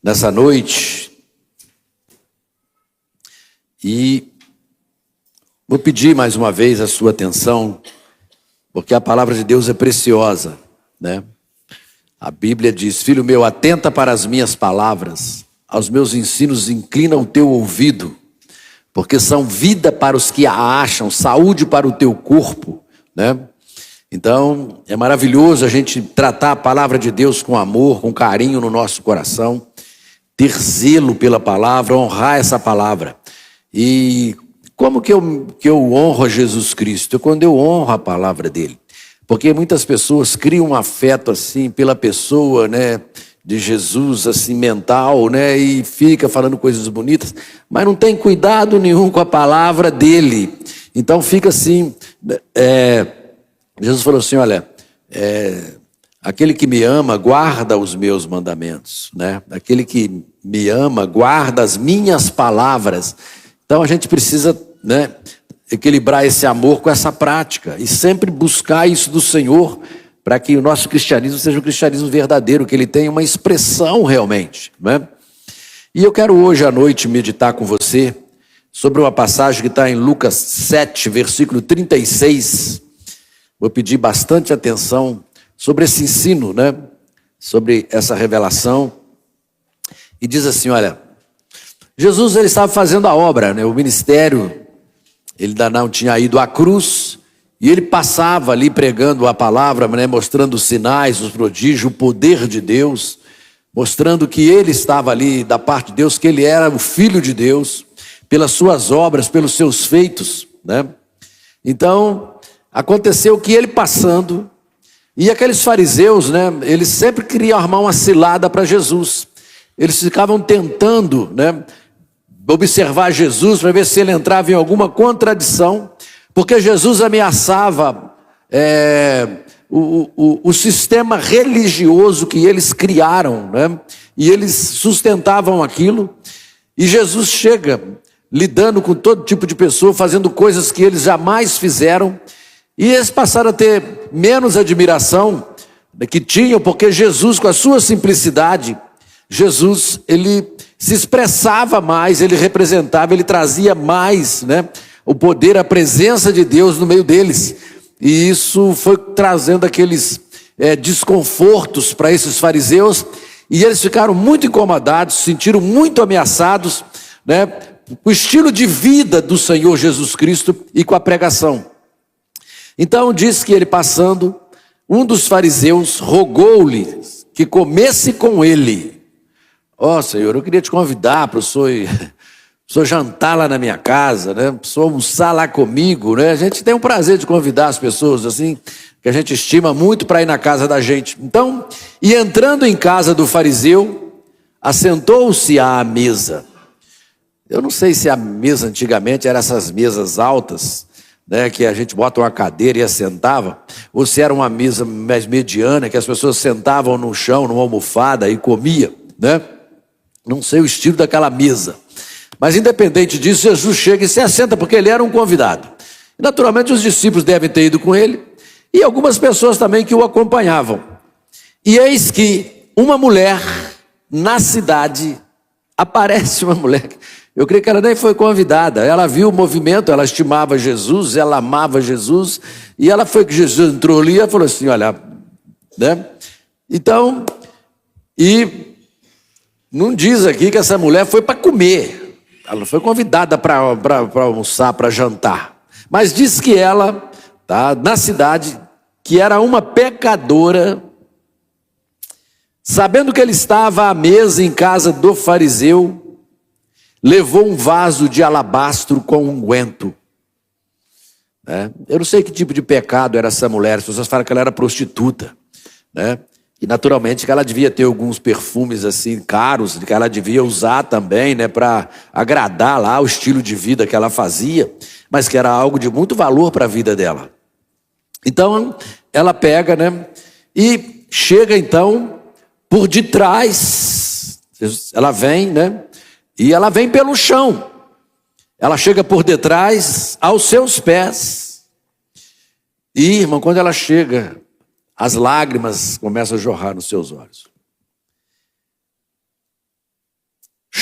nessa noite e vou pedir mais uma vez a sua atenção, porque a palavra de Deus é preciosa, né? A Bíblia diz: filho meu, atenta para as minhas palavras, aos meus ensinos inclina o teu ouvido, porque são vida para os que a acham, saúde para o teu corpo, né? Então, é maravilhoso a gente tratar a palavra de Deus com amor, com carinho no nosso coração, ter zelo pela palavra, honrar essa palavra. E como que eu honro a Jesus Cristo? Quando eu honro a palavra dele. Porque muitas pessoas criam um afeto assim pela pessoa, né, de Jesus, assim, mental, né, e fica falando coisas bonitas, mas não tem cuidado nenhum com a palavra dele. Então fica assim, Jesus falou assim, olha, aquele que me ama guarda os meus mandamentos, né? Aquele que me ama guarda as minhas palavras. Então a gente precisa, né, equilibrar esse amor com essa prática e sempre buscar isso do Senhor, para que o nosso cristianismo seja um cristianismo verdadeiro, que ele tenha uma expressão realmente, né? E eu quero hoje à noite meditar com você sobre uma passagem que está em Lucas 7, versículo 36. Vou pedir bastante atenção sobre esse ensino, né? Sobre essa revelação. E diz assim, olha, Jesus ele estava fazendo a obra, né? O ministério, ele ainda não tinha ido à cruz, e ele passava ali pregando a palavra, né? Mostrando os sinais, os prodígios, o poder de Deus, mostrando que ele estava ali da parte de Deus, que ele era o Filho de Deus, pelas suas obras, pelos seus feitos, né? Então, aconteceu que ele passando, e aqueles fariseus, né, eles sempre queriam armar uma cilada para Jesus. Eles ficavam tentando, né, observar Jesus para ver se ele entrava em alguma contradição, porque Jesus ameaçava o sistema religioso que eles criaram, né, e eles sustentavam aquilo. E Jesus chega lidando com todo tipo de pessoa, fazendo coisas que eles jamais fizeram. E eles passaram a ter menos admiração que tinham, porque Jesus, com a sua simplicidade, Jesus, ele se expressava mais, ele representava, ele trazia mais, né, o poder, a presença de Deus no meio deles. E isso foi trazendo aqueles desconfortos para esses fariseus, e eles ficaram muito incomodados, se sentiram muito ameaçados, né, com o estilo de vida do Senhor Jesus Cristo e com a pregação. Então diz que ele passando, um dos fariseus rogou-lhe que comesse com ele. Ó, Senhor, eu queria te convidar para o senhor jantar lá na minha casa, né? Para o senhor almoçar lá comigo, né? A gente tem um prazer de convidar as pessoas assim, que a gente estima muito, para ir na casa da gente. Então, e entrando em casa do fariseu, assentou-se à mesa. Eu não sei se a mesa antigamente era essas mesas altas, né, que a gente bota uma cadeira e assentava, ou se era uma mesa mais mediana, que as pessoas sentavam no chão, numa almofada e comia, né? Não sei o estilo daquela mesa, mas independente disso, Jesus chega e se assenta, porque ele era um convidado. E, naturalmente os discípulos devem ter ido com ele, e algumas pessoas também que o acompanhavam. E eis que uma mulher na cidade, aparece uma mulher, eu creio que ela nem foi convidada, ela viu o movimento, ela estimava Jesus, ela amava Jesus, e ela foi que Jesus entrou ali e falou assim, olha, né? Então, e não diz aqui que essa mulher foi para comer, ela não foi convidada para almoçar, para jantar, mas diz que ela, tá, na cidade, que era uma pecadora, sabendo que ele estava à mesa em casa do fariseu, levou um vaso de alabastro com unguento. Eu não sei que tipo de pecado era essa mulher, as pessoas falam que ela era prostituta, né? E naturalmente que ela devia ter alguns perfumes assim caros, que ela devia usar também, né, para agradar lá o estilo de vida que ela fazia, mas que era algo de muito valor para a vida dela. Então ela pega, né, e chega então por detrás, ela vem, né, e ela vem pelo chão, ela chega por detrás aos seus pés, e irmão, quando ela chega, as lágrimas começam a jorrar nos seus olhos.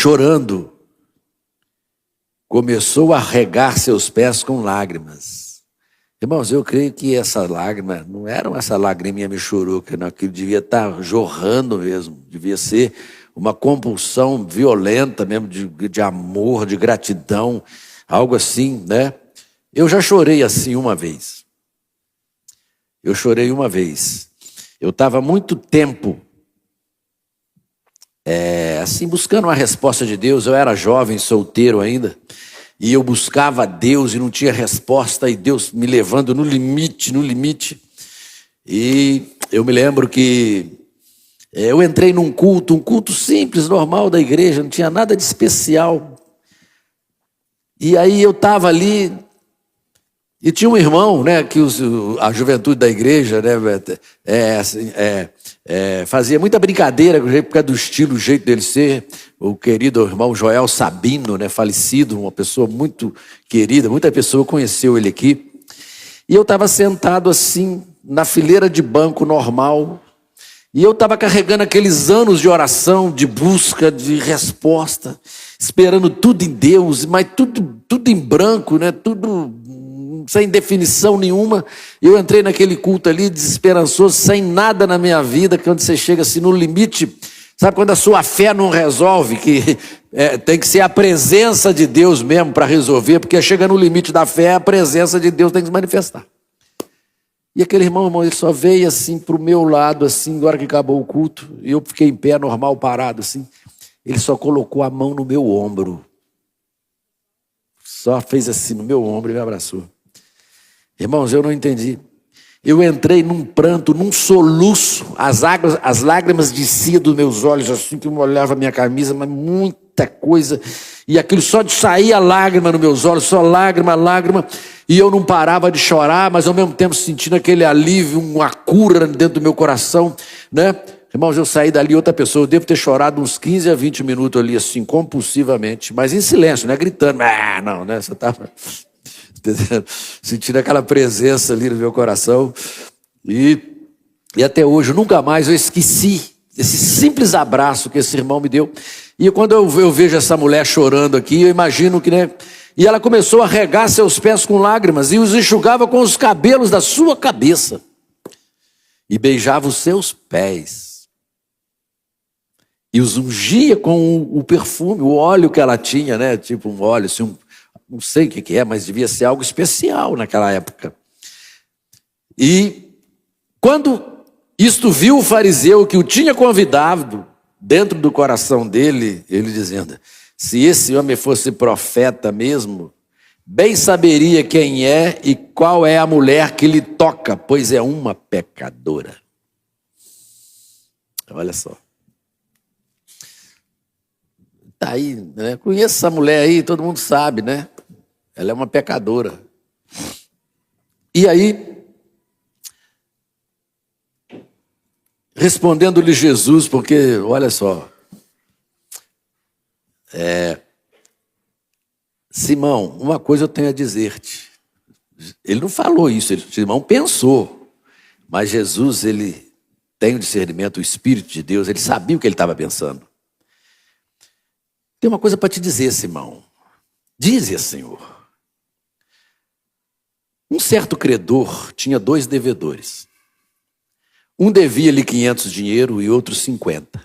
chorando, começou a regar seus pés com lágrimas. Irmãos, eu creio que essa lágrima, não era essa lagriminha michuruca, não, que devia estar jorrando mesmo, devia ser uma compulsão violenta mesmo, de amor, de gratidão, algo assim, né? Eu já chorei assim uma vez. Eu chorei uma vez. Eu estava há muito tempo, assim, buscando uma resposta de Deus. Eu era jovem, solteiro ainda, e eu buscava a Deus e não tinha resposta, e Deus me levando no limite, no limite. E eu me lembro que eu entrei num culto, um culto simples, normal da igreja, não tinha nada de especial. E aí eu estava ali, e tinha um irmão, né, que a juventude da igreja, né, fazia muita brincadeira por causa do estilo, o jeito dele ser. O querido irmão Joel Sabino, né, falecido, uma pessoa muito querida, muita pessoa conheceu ele aqui. E eu estava sentado assim, na fileira de banco normal, e eu estava carregando aqueles anos de oração, de busca, de resposta, esperando tudo em Deus, mas tudo em branco, né, tudo sem definição nenhuma. Eu entrei naquele culto ali, desesperançoso, sem nada na minha vida, que quando você chega assim no limite, sabe quando a sua fé não resolve, que tem que ser a presença de Deus mesmo para resolver, porque chega no limite da fé, a presença de Deus tem que se manifestar. E aquele irmão, ele só veio assim para o meu lado, assim, agora que acabou o culto, e eu fiquei em pé, normal, parado assim. Ele só colocou a mão no meu ombro. Só fez assim no meu ombro e me abraçou. Irmãos, eu não entendi. Eu entrei num pranto, num soluço, as lágrimas desciam dos meus olhos, assim que eu molhava a minha camisa, mas muita coisa. E aquilo só de sair a lágrima nos meus olhos, só lágrima, lágrima. E eu não parava de chorar, mas ao mesmo tempo sentindo aquele alívio, uma cura dentro do meu coração, né? Irmãos, eu saí dali outra pessoa, eu devo ter chorado uns 15 a 20 minutos ali, assim, compulsivamente, mas em silêncio, não é gritando, não, né? Você estava sentindo aquela presença ali no meu coração. E até hoje, nunca mais eu esqueci esse simples abraço que esse irmão me deu. E quando eu vejo essa mulher chorando aqui, eu imagino que, né? E ela começou a regar seus pés com lágrimas e os enxugava com os cabelos da sua cabeça e beijava os seus pés e os ungia com o perfume, o óleo que ela tinha, né? Tipo um óleo, assim, não sei o que é, mas devia ser algo especial naquela época. E quando isto viu o fariseu que o tinha convidado, dentro do coração dele, ele dizendo: se esse homem fosse profeta mesmo, bem saberia quem é e qual é a mulher que lhe toca, pois é uma pecadora. Olha só. Tá aí, né? Conheço essa mulher aí, todo mundo sabe, né? Ela é uma pecadora. E aí, respondendo-lhe Jesus, porque, olha só, Simão, uma coisa eu tenho a dizer-te. Ele não falou isso, Simão pensou. Mas Jesus, ele tem o discernimento, o Espírito de Deus, ele sabia o que ele estava pensando. Tem uma coisa para te dizer, Simão. Dize, Senhor. Um certo credor tinha 2 devedores. Um devia-lhe 500 dinheiro e outro 50.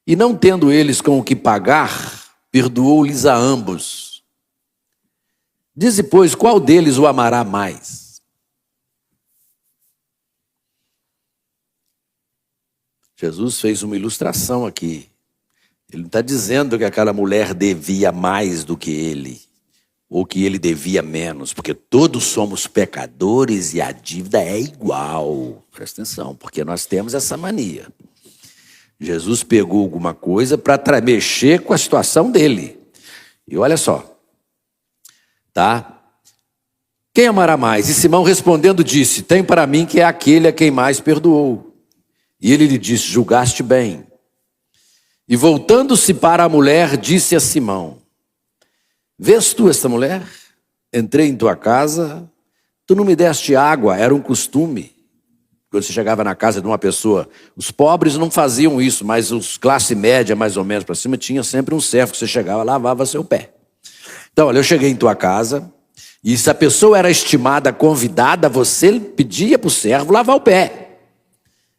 E não tendo eles com o que pagar, perdoou-lhes a ambos. Dize, pois, qual deles o amará mais? Jesus fez uma ilustração aqui. Ele não está dizendo que aquela mulher devia mais do que ele, ou que ele devia menos, porque todos somos pecadores e a dívida é igual. Presta atenção, porque nós temos essa mania. Jesus pegou alguma coisa para mexer com a situação dele. E olha só, tá? Quem amará mais? E Simão respondendo disse: tem para mim que é aquele a quem mais perdoou. E ele lhe disse: julgaste bem. E voltando-se para a mulher, disse a Simão: vês tu esta mulher? Entrei em tua casa, tu não me deste água, era um costume. Quando você chegava na casa de uma pessoa, os pobres não faziam isso, mas os classe média, mais ou menos para cima, tinha sempre um servo que você chegava, lavava seu pé. Então, olha, eu cheguei em tua casa, e se a pessoa era estimada, convidada, você pedia para o servo lavar o pé.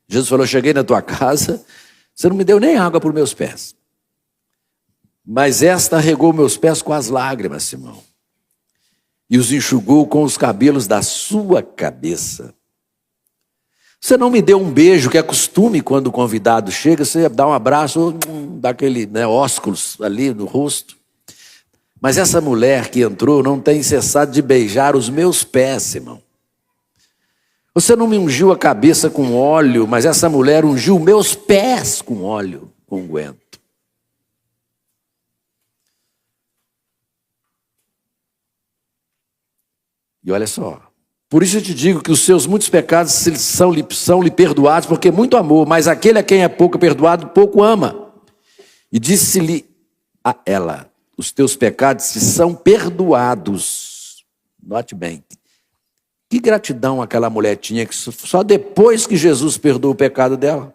Jesus falou, eu cheguei na tua casa, você não me deu nem água para os meus pés. Mas esta regou meus pés com as lágrimas, Simão, e os enxugou com os cabelos da sua cabeça. Você não me deu um beijo, que é costume quando o convidado chega, você dá um abraço, dá aquele ósculos ali no rosto. Mas essa mulher que entrou não tem cessado de beijar os meus pés, irmão. Você não me ungiu a cabeça com óleo, mas essa mulher ungiu meus pés com óleo, com unguento. E olha só. Por isso eu te digo que os seus muitos pecados são-lhe perdoados, porque muito amor, mas aquele a quem é pouco perdoado, pouco ama. E disse-lhe a ela, os teus pecados te são perdoados. Note bem, que gratidão aquela mulher tinha, que só depois que Jesus perdoou o pecado dela.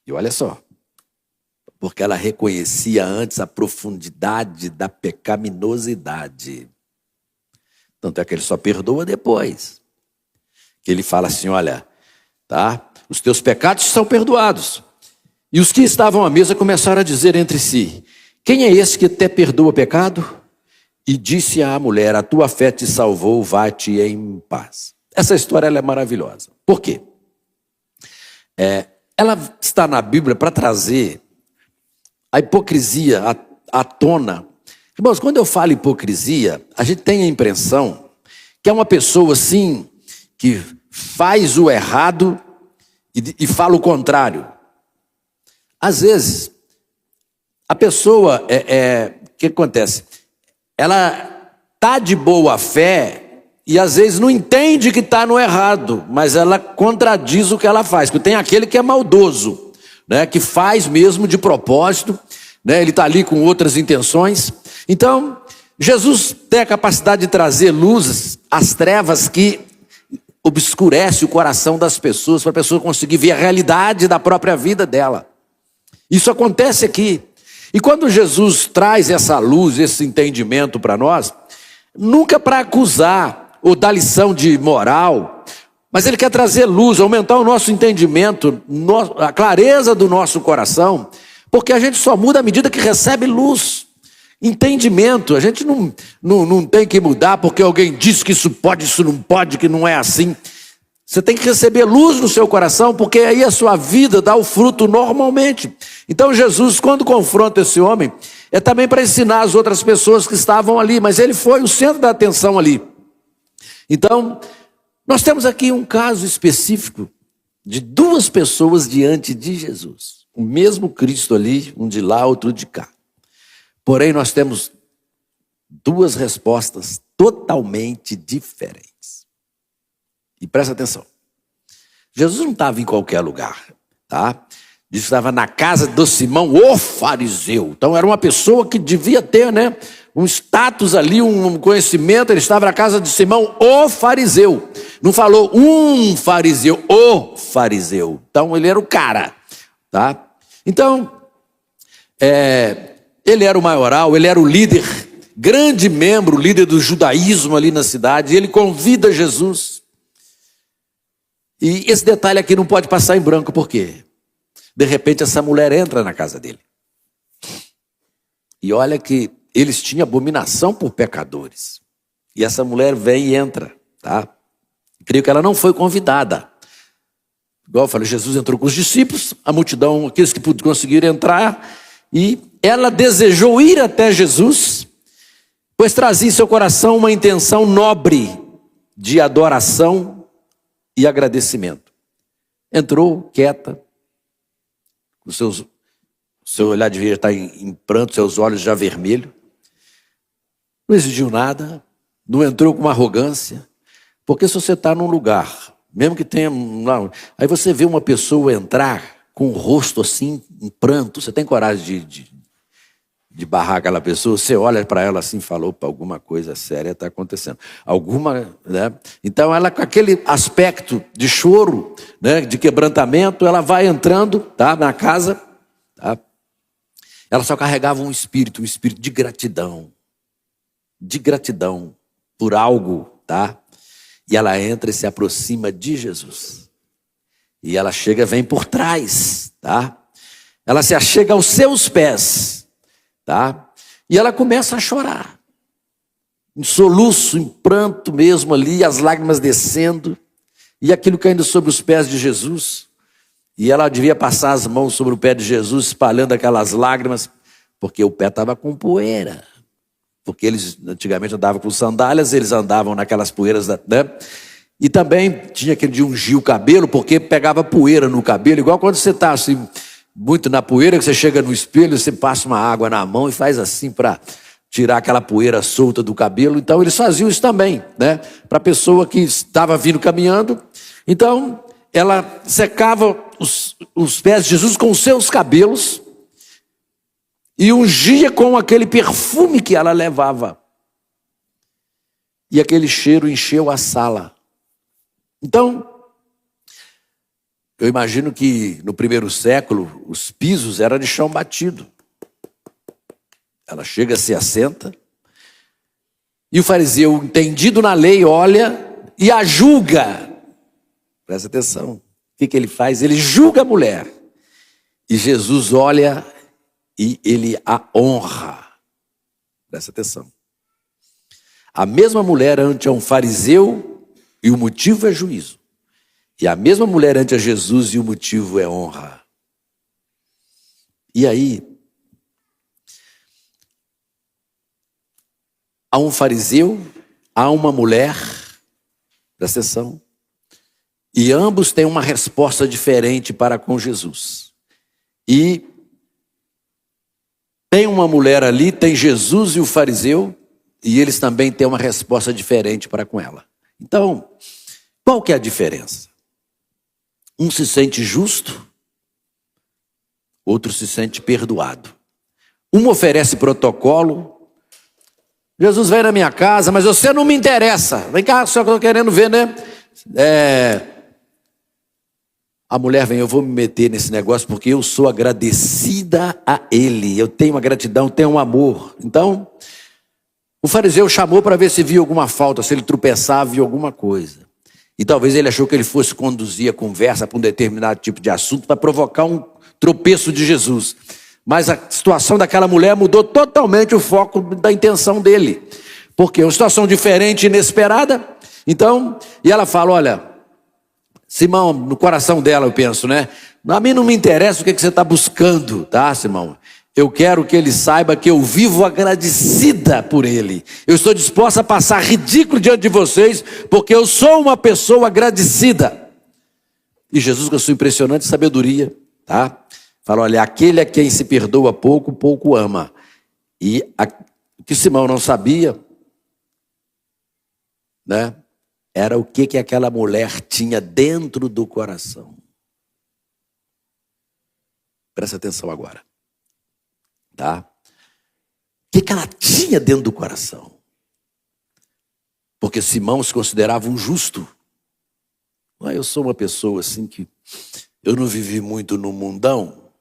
E olha só. Porque ela reconhecia antes a profundidade da pecaminosidade. Tanto é que ele só perdoa depois. Que ele fala assim, olha, tá? Os teus pecados são perdoados. E os que estavam à mesa começaram a dizer entre si, quem é esse que até perdoa o pecado? E disse à mulher, a tua fé te salvou, vai-te em paz. Essa história ela é maravilhosa. Por quê? Ela está na Bíblia para trazer a hipocrisia à tona. Irmãos, quando eu falo hipocrisia, a gente tem a impressão que é uma pessoa assim, que faz o errado e fala o contrário. Às vezes, a pessoa, o que acontece? Ela está de boa fé e às vezes não entende que está no errado, mas ela contradiz o que ela faz. Porque tem aquele que é maldoso, né, que faz mesmo de propósito, né, ele está ali com outras intenções. Então, Jesus tem a capacidade de trazer luzes às trevas que obscurece o coração das pessoas, para a pessoa conseguir ver a realidade da própria vida dela. Isso acontece aqui. E quando Jesus traz essa luz, esse entendimento para nós, nunca para acusar ou dar lição de moral, mas ele quer trazer luz, aumentar o nosso entendimento, a clareza do nosso coração, porque a gente só muda à medida que recebe luz, entendimento. A gente não tem que mudar porque alguém diz que isso pode, isso não pode, que não é assim. Você tem que receber luz no seu coração, porque aí a sua vida dá o fruto normalmente. Então Jesus, quando confronta esse homem, é também para ensinar as outras pessoas que estavam ali, mas ele foi o centro da atenção ali. Então, nós temos aqui um caso específico de duas pessoas diante de Jesus. O mesmo Cristo ali, um de lá, outro de cá. Porém, nós temos duas respostas totalmente diferentes. E presta atenção. Jesus não estava em qualquer lugar, tá? Diz que estava na casa do Simão, o fariseu. Então era uma pessoa que devia ter, né, um status ali, um conhecimento. Ele estava na casa de Simão, o fariseu. Não falou um fariseu, o fariseu. Então ele era o cara, tá? Então, ele era o maioral, ele era o líder, grande membro, líder do judaísmo ali na cidade. E ele convida Jesus. E esse detalhe aqui não pode passar em branco, por quê? De repente essa mulher entra na casa dele. E olha que eles tinham abominação por pecadores. E essa mulher vem e entra, tá? Creio que ela não foi convidada. Igual eu falei, Jesus entrou com os discípulos, a multidão, aqueles que conseguiram entrar, e ela desejou ir até Jesus, pois trazia em seu coração uma intenção nobre de adoração e agradecimento. Entrou quieta, o seu olhar devia estar em pranto, seus olhos já vermelhos. Não exigiu nada, não entrou com uma arrogância, porque se você está num lugar, mesmo que tenha, não, aí você vê uma pessoa entrar com o rosto assim, em pranto, você tem coragem de de barrar aquela pessoa, você olha para ela assim e fala, opa, alguma coisa séria está acontecendo. Né? Então ela, com aquele aspecto de choro, né, de quebrantamento, ela vai entrando, tá, na casa, tá? Ela só carregava um espírito de gratidão por algo, tá? E ela entra e se aproxima de Jesus. E ela chega, vem por trás, tá? Ela se achega aos seus pés, tá? E ela começa a chorar. Em soluço, em pranto mesmo ali, as lágrimas descendo, e aquilo caindo sobre os pés de Jesus. E ela devia passar as mãos sobre o pé de Jesus, espalhando aquelas lágrimas, porque o pé estava com poeira. Porque eles antigamente andavam com sandálias, eles andavam naquelas poeiras, né? E também tinha aquele de ungir o cabelo, porque pegava poeira no cabelo, igual quando você está assim, muito na poeira, que você chega no espelho, você passa uma água na mão e faz assim para tirar aquela poeira solta do cabelo. Então eles faziam isso também, né? Para a pessoa que estava vindo caminhando. Então ela secava os pés de Jesus com os seus cabelos e ungia com aquele perfume que ela levava. E aquele cheiro encheu a sala. Então, eu imagino que no primeiro século os pisos eram de chão batido. Ela chega, se assenta, e o fariseu, entendido na lei, olha e a julga. Presta atenção. O que ele faz? Ele julga a mulher. E Jesus olha e ele a honra. Presta atenção. A mesma mulher ante um fariseu, e o motivo é juízo. E a mesma mulher ante a Jesus, e o motivo é honra. E aí, há um fariseu, há uma mulher, presta atenção, e ambos têm uma resposta diferente para com Jesus. E tem uma mulher ali, tem Jesus e o fariseu, e eles também têm uma resposta diferente para com ela. Então, qual que é a diferença? Um se sente justo, outro se sente perdoado. Um oferece protocolo. Jesus vem na minha casa, mas você não me interessa. Vem cá, só que eu estou querendo ver, né? A mulher vem, eu vou me meter nesse negócio porque eu sou agradecida a ele. Eu tenho uma gratidão, tenho um amor. Então, o fariseu chamou para ver se via alguma falta, se ele tropeçava, via alguma coisa. E talvez ele achou que ele fosse conduzir a conversa para um determinado tipo de assunto para provocar um tropeço de Jesus. Mas a situação daquela mulher mudou totalmente o foco da intenção dele. Porque é uma situação diferente, inesperada. Então, e ela fala, olha, Simão, no coração dela eu penso, né? A mim não me interessa o que você está buscando, tá, Simão? Eu quero que ele saiba que eu vivo agradecida por ele. Eu estou disposta a passar ridículo diante de vocês, porque eu sou uma pessoa agradecida. E Jesus, com a sua impressionante sabedoria, tá? Fala, olha, aquele a quem se perdoa pouco, pouco ama. E o que Simão não sabia, né? Era o que aquela mulher tinha dentro do coração. Presta atenção agora. Tá? O que ela tinha dentro do coração? Porque Simão se considerava um justo. Eu sou uma pessoa assim que eu não vivi muito no mundão.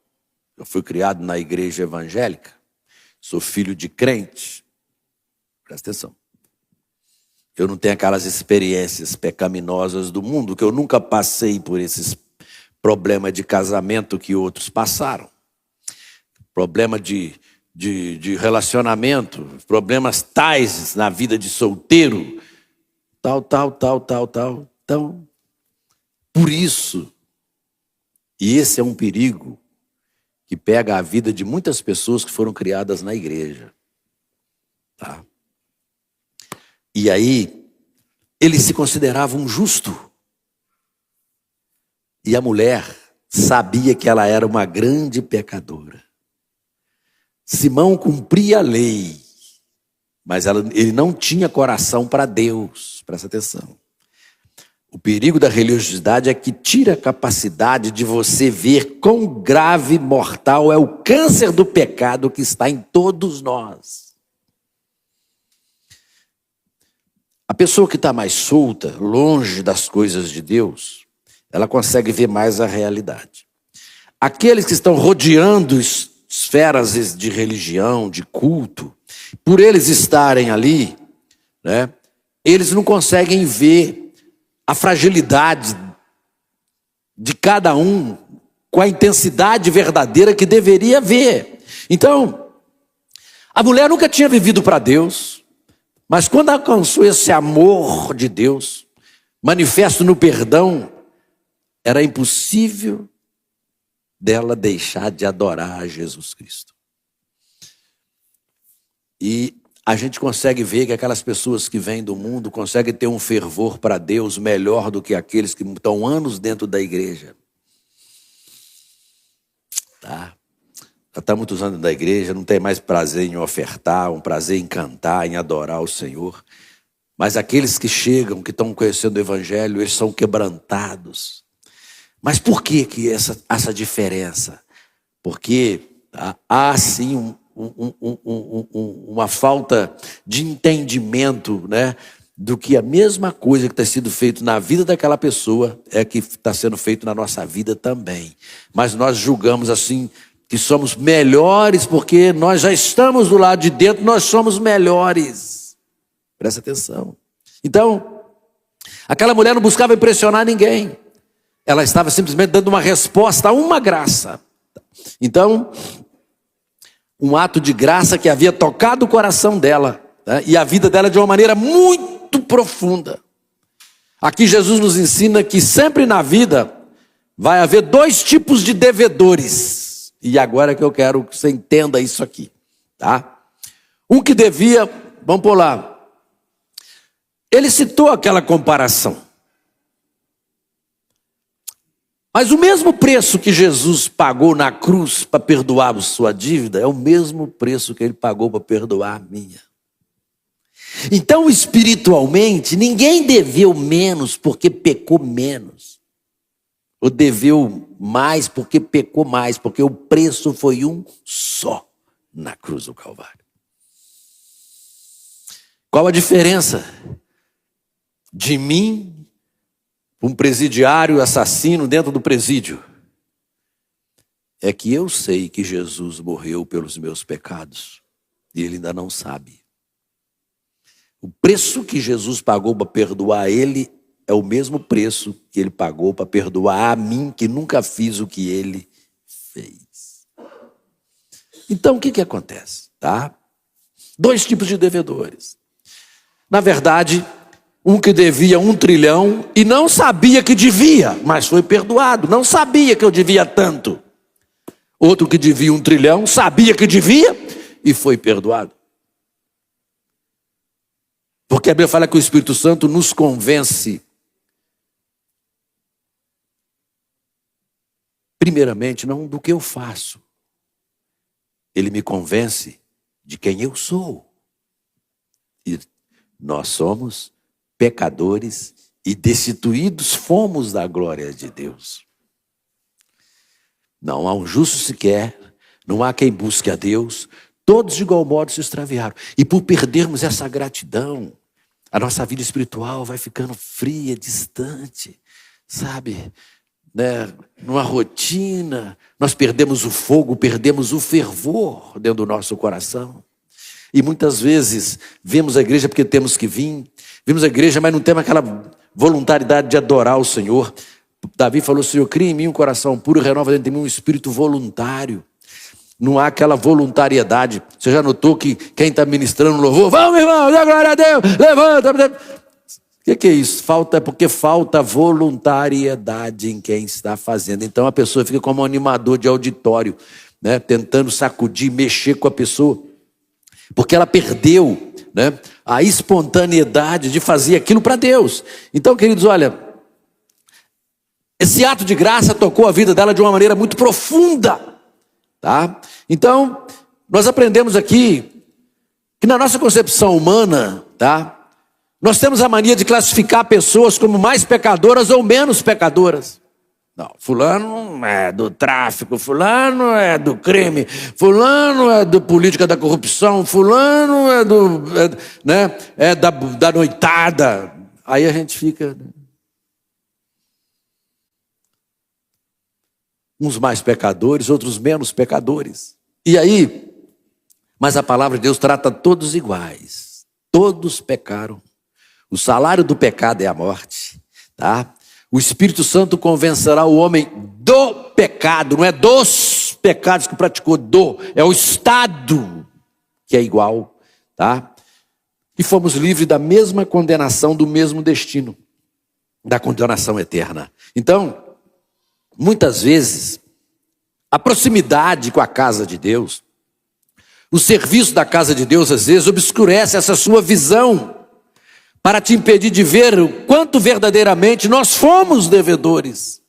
Eu fui criado na igreja evangélica. Sou filho de crente. Presta atenção. Eu não tenho aquelas experiências pecaminosas do mundo, que eu nunca passei por esses problemas de casamento que outros passaram. Problema de relacionamento, problemas tais na vida de solteiro, tal. Então, por isso, e esse é um perigo que pega a vida de muitas pessoas que foram criadas na igreja. Tá? E aí, ele se considerava um justo. E a mulher sabia que ela era uma grande pecadora. Simão cumpria a lei, mas ele não tinha coração para Deus. Presta atenção. O perigo da religiosidade é que tira a capacidade de você ver quão grave e mortal é o câncer do pecado que está em todos nós. A pessoa que está mais solta, longe das coisas de Deus, ela consegue ver mais a realidade. Aqueles que estão rodeando esferas de religião, de culto, por eles estarem ali, né, eles não conseguem ver a fragilidade de cada um com a intensidade verdadeira que deveria ver. Então, a mulher nunca tinha vivido para Deus, mas quando alcançou esse amor de Deus, manifesto no perdão, era impossível dela deixar de adorar a Jesus Cristo. E a gente consegue ver que aquelas pessoas que vêm do mundo conseguem ter um fervor para Deus melhor do que aqueles que estão anos dentro da igreja. Tá? Já está muitos anos da igreja, não tem mais prazer em ofertar, um prazer em cantar, em adorar o Senhor. Mas aqueles que chegam, que estão conhecendo o Evangelho, eles são quebrantados. Mas por que essa diferença? Porque há sim uma falta de entendimento, né, do que a mesma coisa que está sendo feito na vida daquela pessoa é que está sendo feito na nossa vida também. Mas nós julgamos assim que somos melhores porque nós já estamos do lado de dentro, nós somos melhores. Presta atenção. Então, aquela mulher não buscava impressionar ninguém. Ela estava simplesmente dando uma resposta a uma graça. Então, um ato de graça que havia tocado o coração dela, né, e a vida dela de uma maneira muito profunda. Aqui Jesus nos ensina que sempre na vida vai haver dois tipos de devedores. E agora é que eu quero que você entenda isso aqui, tá? Um que devia, vamos por lá. Ele citou aquela comparação. Mas o mesmo preço que Jesus pagou na cruz para perdoar a sua dívida é o mesmo preço que ele pagou para perdoar a minha. Então, espiritualmente, ninguém deveu menos porque pecou menos. Ou deveu mais porque pecou mais, porque o preço foi um só na cruz do Calvário. Qual a diferença de mim, um presidiário assassino dentro do presídio? É que eu sei que Jesus morreu pelos meus pecados e ele ainda não sabe. O preço que Jesus pagou para perdoar ele é o mesmo preço que ele pagou para perdoar a mim, que nunca fiz o que ele fez. Então o que acontece? Tá? Dois tipos de devedores. Na verdade, um que devia 1 trilhão e não sabia que devia, mas foi perdoado. Não sabia que eu devia tanto. Outro que devia 1 trilhão, sabia que devia e foi perdoado. Porque a Bíblia fala que o Espírito Santo nos convence, primeiramente, não do que eu faço. Ele me convence de quem eu sou. E nós somos pecadores e destituídos fomos da glória de Deus. Não há um justo sequer, não há quem busque a Deus, todos de igual modo se extraviaram. E por perdermos essa gratidão, a nossa vida espiritual vai ficando fria, distante, sabe? Né? Numa rotina, nós perdemos o fogo, perdemos o fervor dentro do nosso coração. E muitas vezes vemos a igreja porque temos que vir, vimos a igreja, mas não temos aquela voluntariedade de adorar o Senhor. Davi falou: Senhor, cria em mim um coração puro, renova dentro de mim um espírito voluntário. Não há aquela voluntariedade. Você já notou que quem está ministrando louvor, vamos irmão, dá glória a Deus, levanta. O que é isso? Porque falta voluntariedade em quem está fazendo. Então a pessoa fica como um animador de auditório, né? Tentando sacudir, mexer com a pessoa. Porque ela perdeu, né, a espontaneidade de fazer aquilo para Deus. Então, queridos, olha, esse ato de graça tocou a vida dela de uma maneira muito profunda, tá? Então, nós aprendemos aqui que na nossa concepção humana, tá, Nós temos a mania de classificar pessoas como mais pecadoras ou menos pecadoras. Não, fulano é do tráfico, fulano é do crime, fulano é da política da corrupção, fulano é da noitada. Aí a gente fica... Uns mais pecadores, outros menos pecadores. E aí, mas a palavra de Deus trata todos iguais. Todos pecaram. O salário do pecado é a morte, tá? O Espírito Santo convencerá o homem do pecado, não é dos pecados que praticou, é o estado que é igual, tá? E fomos livres da mesma condenação, do mesmo destino, da condenação eterna. Então, muitas vezes, a proximidade com a casa de Deus, o serviço da casa de Deus, às vezes, obscurece essa sua visão, para te impedir de ver o quanto verdadeiramente nós fomos devedores.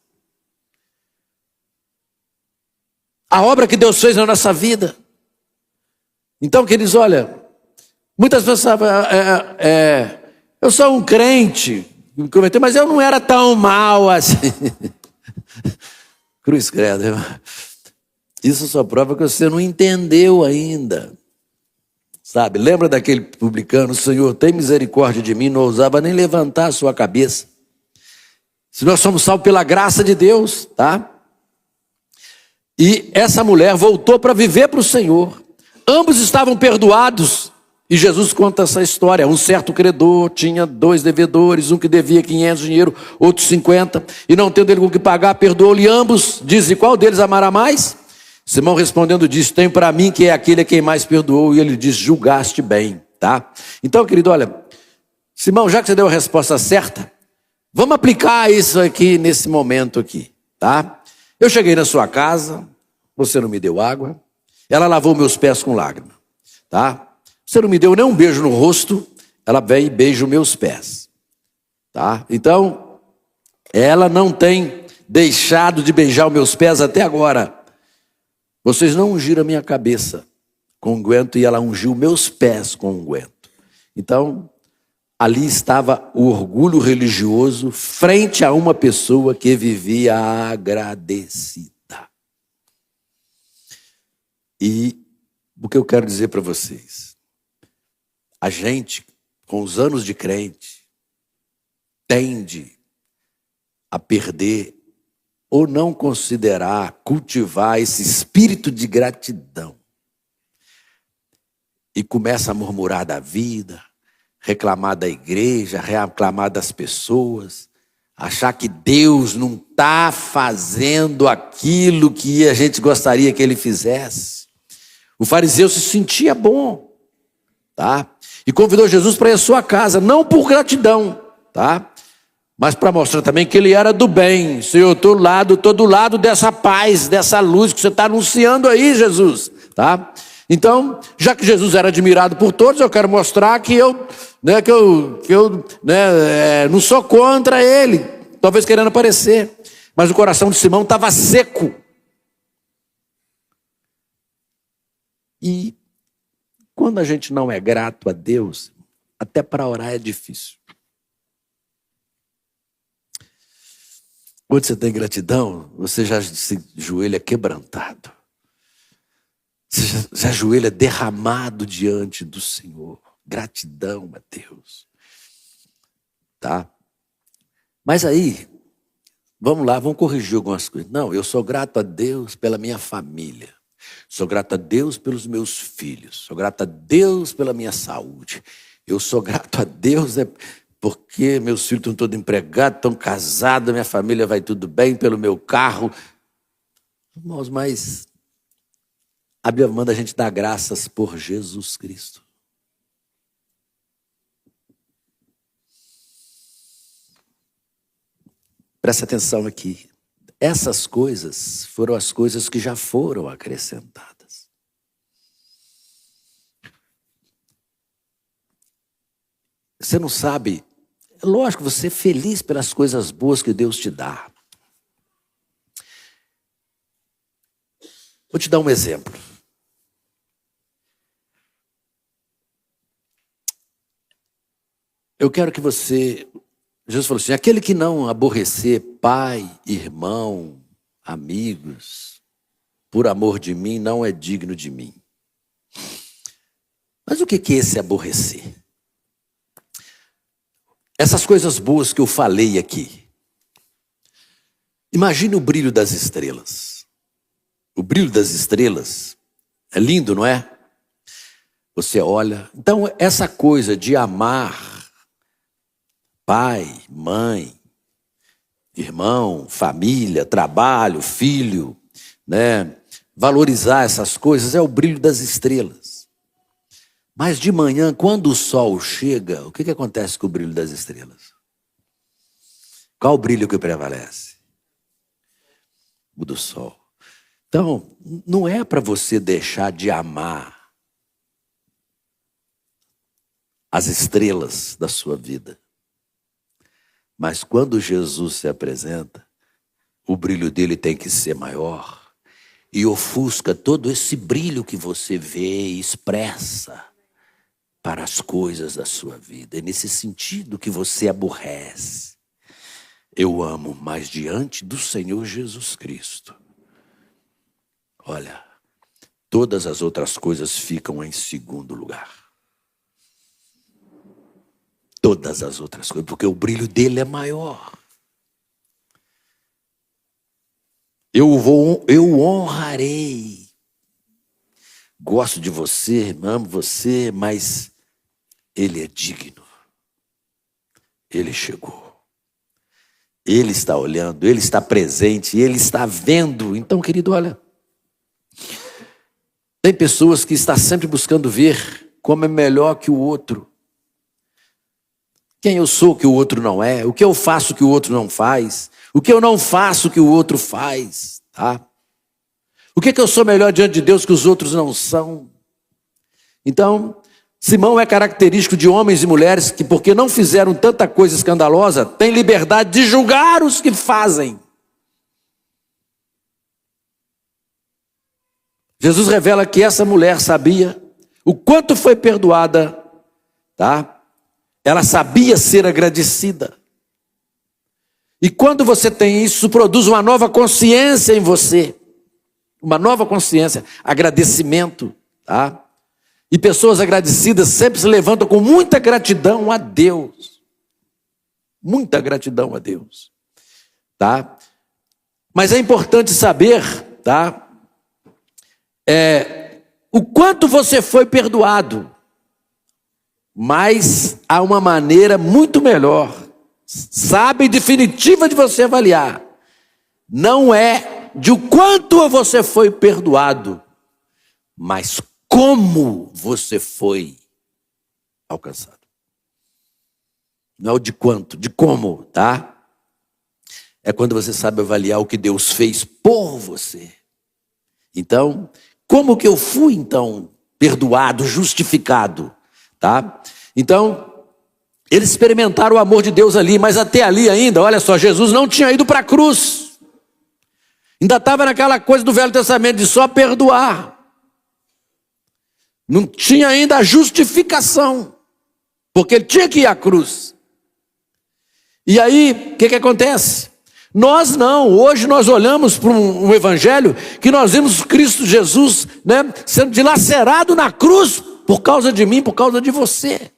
A obra que Deus fez na nossa vida. Então, queridos, olha, muitas pessoas sabem, eu sou um crente, mas eu não era tão mal assim. Cruz credo, isso só prova que você não entendeu ainda. Sabe, lembra daquele publicano, Senhor, tem misericórdia de mim, não ousava nem levantar a sua cabeça. Se nós somos salvos pela graça de Deus, tá? E essa mulher voltou para viver para o Senhor. Ambos estavam perdoados. E Jesus conta essa história. Um certo credor tinha 2 devedores, um que devia 500 dinheiro, outro 50. E não tendo ele com que pagar, perdoou-lhe ambos. Diz, e qual deles amará mais? Simão respondendo disse, tem para mim que é aquele a quem mais perdoou. E ele diz, julgaste bem, tá? Então, querido, olha, Simão, já que você deu a resposta certa, vamos aplicar isso aqui nesse momento aqui, tá? Eu cheguei na sua casa, você não me deu água, ela lavou meus pés com lágrima, tá? Você não me deu nem um beijo no rosto, ela vem e beija os meus pés, tá? Então, ela não tem deixado de beijar os meus pés até agora. Vocês não ungiram a minha cabeça com unguento e ela ungiu meus pés com unguento. Então, ali estava o orgulho religioso frente a uma pessoa que vivia agradecida. E o que eu quero dizer para vocês, a gente, com os anos de crente, tende a perder ou não considerar, cultivar esse espírito de gratidão. E começa a murmurar da vida, reclamar da igreja, reclamar das pessoas, achar que Deus não está fazendo aquilo que a gente gostaria que ele fizesse. O fariseu se sentia bom, tá? E convidou Jesus para ir à sua casa, não por gratidão, tá? Mas para mostrar também que ele era do bem. Senhor, estou do lado dessa paz, dessa luz que você está anunciando aí, Jesus, tá? Então, já que Jesus era admirado por todos, eu quero mostrar que eu não sou contra ele, talvez querendo aparecer. Mas o coração de Simão estava seco. E quando a gente não é grato a Deus, até para orar é difícil. Quando você tem gratidão, você já se ajoelha quebrantado. Você já ajoelha derramado diante do Senhor. Gratidão a Deus. Tá? Mas aí, vamos lá, vamos corrigir algumas coisas. Não, eu sou grato a Deus pela minha família. Sou grato a Deus pelos meus filhos. Sou grato a Deus pela minha saúde. Eu sou grato a Deus, porque meus filhos estão todos empregados, estão casados, minha família vai tudo bem, pelo meu carro. Irmãos, mas a Bíblia manda a gente dar graças por Jesus Cristo. Presta atenção aqui. Essas coisas foram as coisas que já foram acrescentadas. Você não sabe, é lógico, você é feliz pelas coisas boas que Deus te dá. Vou te dar um exemplo. eu quero que você... Jesus falou assim, aquele que não aborrecer pai, irmão, amigos, por amor de mim, não é digno de mim. Mas o que é esse aborrecer? Essas coisas boas que eu falei aqui. Imagine o brilho das estrelas. O brilho das estrelas é lindo, não é? Você olha. Então, essa coisa de amar pai, mãe, irmão, família, trabalho, filho, né? Valorizar essas coisas é o brilho das estrelas. Mas de manhã, quando o sol chega, o que acontece com o brilho das estrelas? Qual o brilho que prevalece? O do sol. Então, não é para você deixar de amar as estrelas da sua vida. Mas quando Jesus se apresenta, o brilho dele tem que ser maior e ofusca todo esse brilho que você vê e expressa para as coisas da sua vida. É nesse sentido que você aborrece. Eu amo, mas diante do Senhor Jesus Cristo, olha, todas as outras coisas ficam em segundo lugar. Todas as outras coisas, porque o brilho dele é maior. Eu honrarei. Gosto de você, amo você, mas ele é digno. Ele chegou. Ele está olhando, ele está presente, ele está vendo. Então, querido, olha, tem pessoas que estão sempre buscando ver como é melhor que o outro. Quem eu sou que o outro não é, o que eu faço que o outro não faz, o que eu não faço que o outro faz, tá? O que eu sou melhor diante de Deus que os outros não são? Então, Simão é característico de homens e mulheres que, porque não fizeram tanta coisa escandalosa, têm liberdade de julgar os que fazem. Jesus revela que essa mulher sabia o quanto foi perdoada, tá? Ela sabia ser agradecida. E quando você tem isso, produz uma nova consciência em você. Uma nova consciência, agradecimento, tá? E pessoas agradecidas sempre se levantam com muita gratidão a Deus. Muita gratidão a Deus, tá? Mas é importante saber, tá? O quanto você foi perdoado. Mas há uma maneira muito melhor, sábia e definitiva de você avaliar. Não é de o quanto você foi perdoado, mas como você foi alcançado. Não é o de quanto, de como, tá? É quando você sabe avaliar o que Deus fez por você. Então, como que eu fui, então, perdoado, justificado? Tá? Então, eles experimentaram o amor de Deus ali, mas até ali ainda, olha só, Jesus não tinha ido para a cruz. Ainda estava naquela coisa do Velho Testamento de só perdoar. Não tinha ainda a justificação, porque ele tinha que ir à cruz. E aí, o que acontece? Nós não, hoje nós olhamos para um evangelho que nós vemos Cristo Jesus, né, sendo dilacerado na cruz, por causa de mim, por causa de você.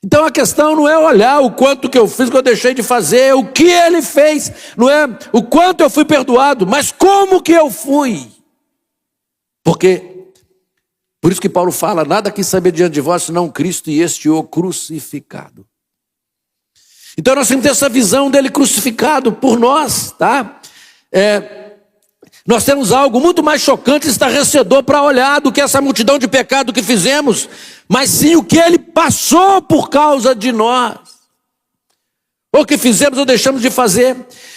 Então a questão não é olhar o quanto que eu fiz, o que eu deixei de fazer, o que ele fez, não é o quanto eu fui perdoado, mas como que eu fui. Porque, por isso que Paulo fala, nada quis saber diante de vós, senão Cristo e este o crucificado. Então nós temos que ter essa visão dele crucificado por nós, tá? Nós temos algo muito mais chocante e estarrecedor para olhar do que essa multidão de pecado que fizemos, mas sim o que ele passou por causa de nós. Ou que fizemos ou deixamos de fazer.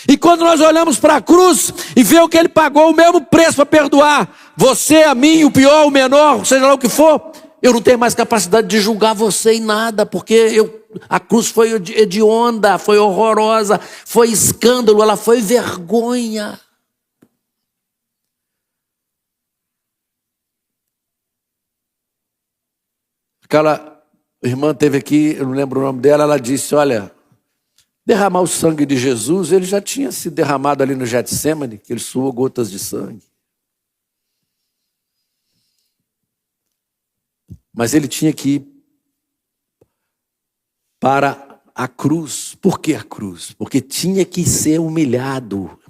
E quando nós olhamos para a cruz e vê o que ele pagou, o mesmo preço para perdoar você, a mim, o pior, o menor, seja lá o que for, eu não tenho mais capacidade de julgar você em nada, porque a cruz foi hedionda, foi horrorosa, foi escândalo, ela foi vergonha. A irmã teve aqui, eu não lembro o nome dela, ela disse, olha, derramar o sangue de Jesus, ele já tinha se derramado ali no Getsemane, que ele suou gotas de sangue. Mas ele tinha que ir para a cruz. Por que a cruz? Porque tinha que ser humilhado,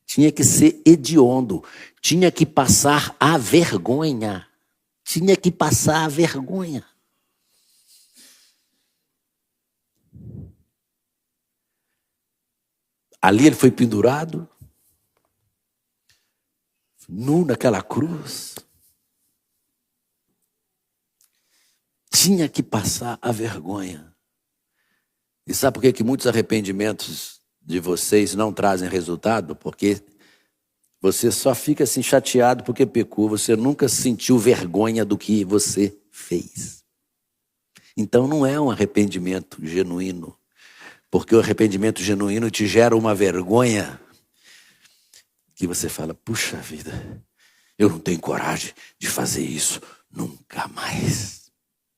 tinha que ser hediondo, tinha que passar a vergonha. Tinha que passar a vergonha. Ali ele foi pendurado, nu naquela cruz. Tinha que passar a vergonha. E sabe por que muitos arrependimentos de vocês não trazem resultado? Porque você só fica assim chateado porque pecou. Você nunca sentiu vergonha do que você fez. Então não é um arrependimento genuíno. Porque o arrependimento genuíno te gera uma vergonha que você fala, puxa vida, eu não tenho coragem de fazer isso nunca mais.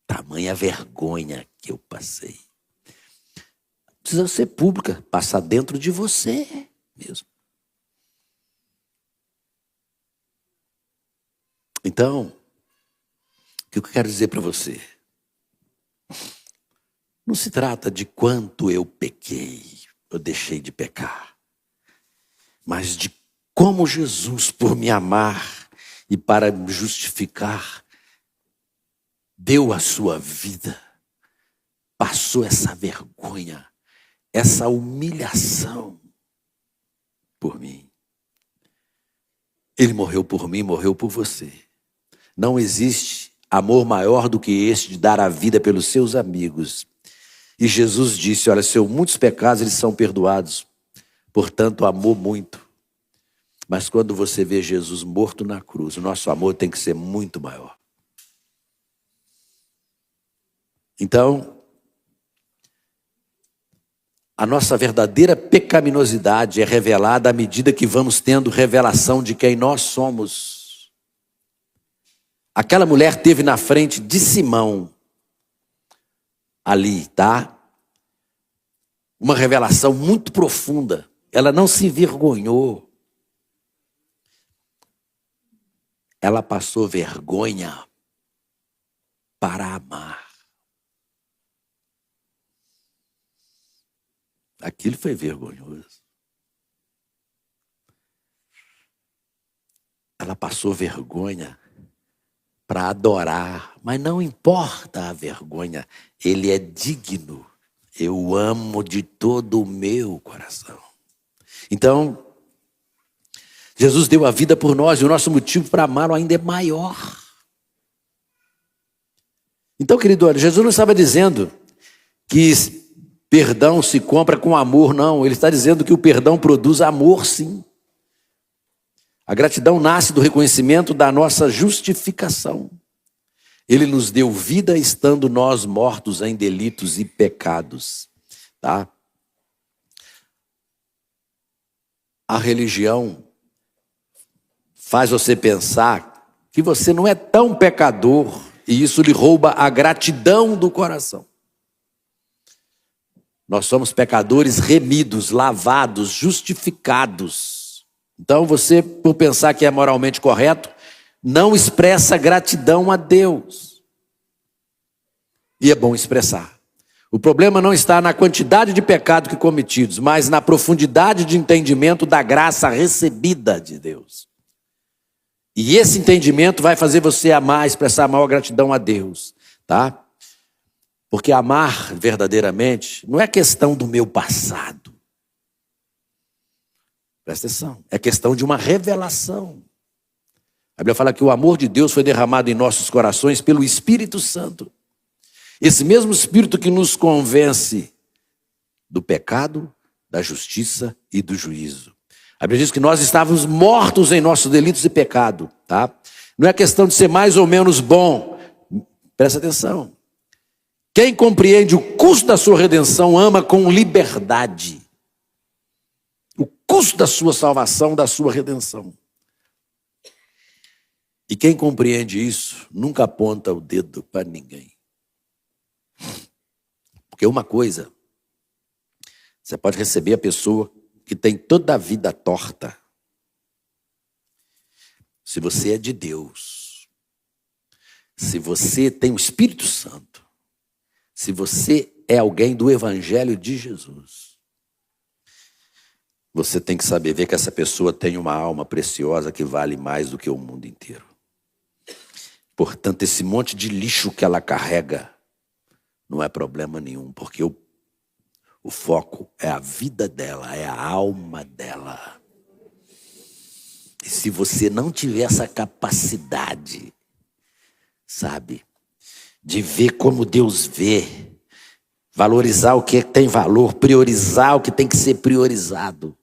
Tamanha vergonha que eu passei. Precisa ser pública, passar dentro de você mesmo. Então, o que eu quero dizer para você? Não se trata de quanto eu pequei, eu deixei de pecar, mas de como Jesus, por me amar e para me justificar, deu a sua vida, passou essa vergonha, essa humilhação por mim. Ele morreu por mim, morreu por você. Não existe amor maior do que este de dar a vida pelos seus amigos. E Jesus disse, olha, seus muitos pecados eles são perdoados, portanto amou muito. Mas quando você vê Jesus morto na cruz, o nosso amor tem que ser muito maior. Então, a nossa verdadeira pecaminosidade é revelada à medida que vamos tendo revelação de quem nós somos. Aquela mulher teve na frente de Simão, ali, tá? Uma revelação muito profunda. Ela não se envergonhou. Ela passou vergonha para amar. Aquilo foi vergonhoso. Ela passou vergonha para adorar, mas não importa a vergonha, ele é digno. Eu amo de todo o meu coração. Então, Jesus deu a vida por nós e o nosso motivo para amá-lo ainda é maior. Então, querido, olha, Jesus não estava dizendo que perdão se compra com amor, não. Ele está dizendo que o perdão produz amor, sim. A gratidão nasce do reconhecimento da nossa justificação. Ele nos deu vida estando nós mortos em delitos e pecados. Tá? A religião faz você pensar que você não é tão pecador e isso lhe rouba a gratidão do coração. Nós somos pecadores remidos, lavados, justificados. Então você, por pensar que é moralmente correto, não expressa gratidão a Deus. E é bom expressar. O problema não está na quantidade de pecados que cometidos, mas na profundidade de entendimento da graça recebida de Deus. E esse entendimento vai fazer você amar, expressar maior gratidão a Deus, tá? Porque amar verdadeiramente não é questão do meu passado. Presta atenção, é questão de uma revelação. A Bíblia fala que o amor de Deus foi derramado em nossos corações pelo Espírito Santo. Esse mesmo Espírito que nos convence do pecado, da justiça e do juízo. A Bíblia diz que nós estávamos mortos em nossos delitos e pecado, tá? Não é questão de ser mais ou menos bom. Presta atenção. Quem compreende o custo da sua redenção ama com liberdade. O custo da sua salvação, da sua redenção. E quem compreende isso, nunca aponta o dedo para ninguém. Porque uma coisa, você pode receber a pessoa que tem toda a vida torta. Se você é de Deus, se você tem o Espírito Santo, se você é alguém do Evangelho de Jesus, você tem que saber ver que essa pessoa tem uma alma preciosa que vale mais do que o mundo inteiro. Portanto, esse monte de lixo que ela carrega não é problema nenhum, porque o foco é a vida dela, é a alma dela. E se você não tiver essa capacidade, sabe, de ver como Deus vê, valorizar o que tem valor, priorizar o que tem que ser priorizado,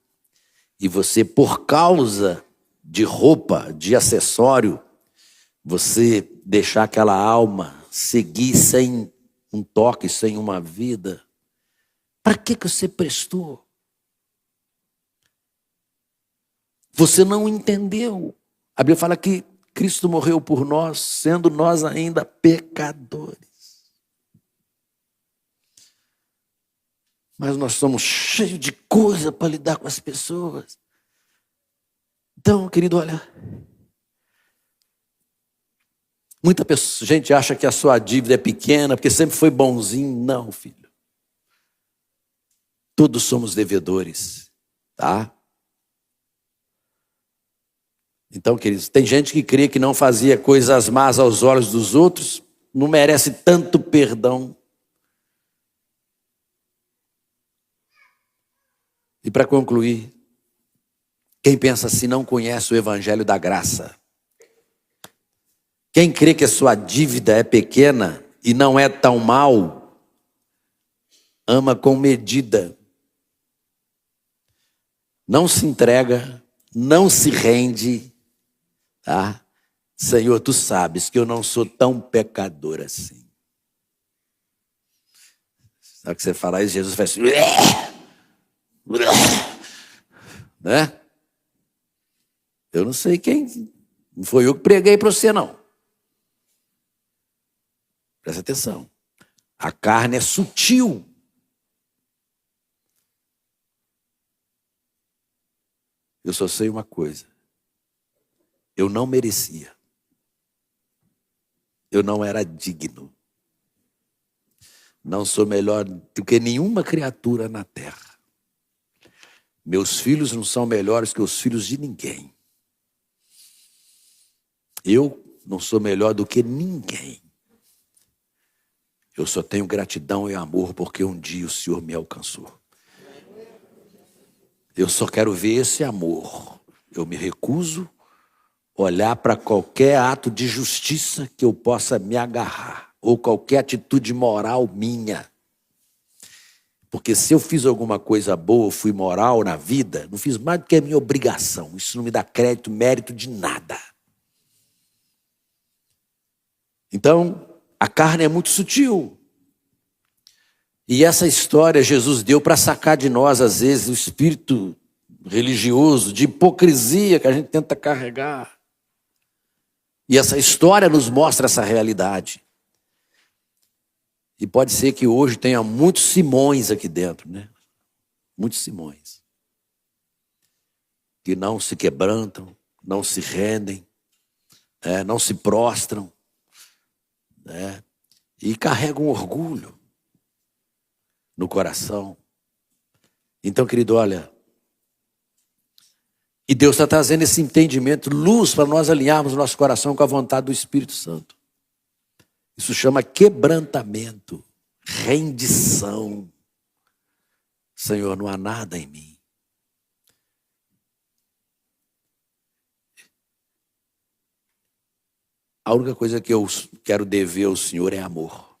e você, por causa de roupa, de acessório, você deixar aquela alma seguir sem um toque, sem uma vida, para que você prestou? Você não entendeu. A Bíblia fala que Cristo morreu por nós, sendo nós ainda pecadores. Mas nós somos cheios de coisa para lidar com as pessoas. Então, querido, olha, muita gente acha que a sua dívida é pequena, porque sempre foi bonzinho. Não, filho. Todos somos devedores, tá? Então, queridos, tem gente que crê que não fazia coisas más aos olhos dos outros, não merece tanto perdão. E para concluir, quem pensa assim não conhece o Evangelho da graça. Quem crê que a sua dívida é pequena e não é tão mal, ama com medida. Não se entrega, não se rende. Tá? Senhor, tu sabes que eu não sou tão pecador assim. Sabe o que você fala isso? Jesus faz assim, né? Eu não sei quem, não foi eu que preguei para você não. Presta atenção. A carne é sutil. Eu só sei uma coisa. Eu não merecia. Eu não era digno. Não sou melhor do que nenhuma criatura na terra. Meus filhos não são melhores que os filhos de ninguém. Eu não sou melhor do que ninguém. Eu só tenho gratidão e amor porque um dia o Senhor me alcançou. Eu só quero ver esse amor. Eu me recuso a olhar para qualquer ato de justiça que eu possa me agarrar, ou qualquer atitude moral minha. Porque se eu fiz alguma coisa boa, fui moral na vida, não fiz mais do que a minha obrigação. Isso não me dá crédito, mérito de nada. Então, a carne é muito sutil. E essa história Jesus deu para sacar de nós, às vezes, o espírito religioso, de hipocrisia que a gente tenta carregar. E essa história nos mostra essa realidade. E pode ser que hoje tenha muitos Simões aqui dentro, né? Muitos Simões. Que não se quebrantam, não se rendem, não se prostram, né? E carregam orgulho no coração. Então, querido, olha, e Deus está trazendo esse entendimento, luz para nós alinharmos o nosso coração com a vontade do Espírito Santo. Isso chama quebrantamento, rendição. Senhor, não há nada em mim. A única coisa que eu quero dever ao Senhor é amor.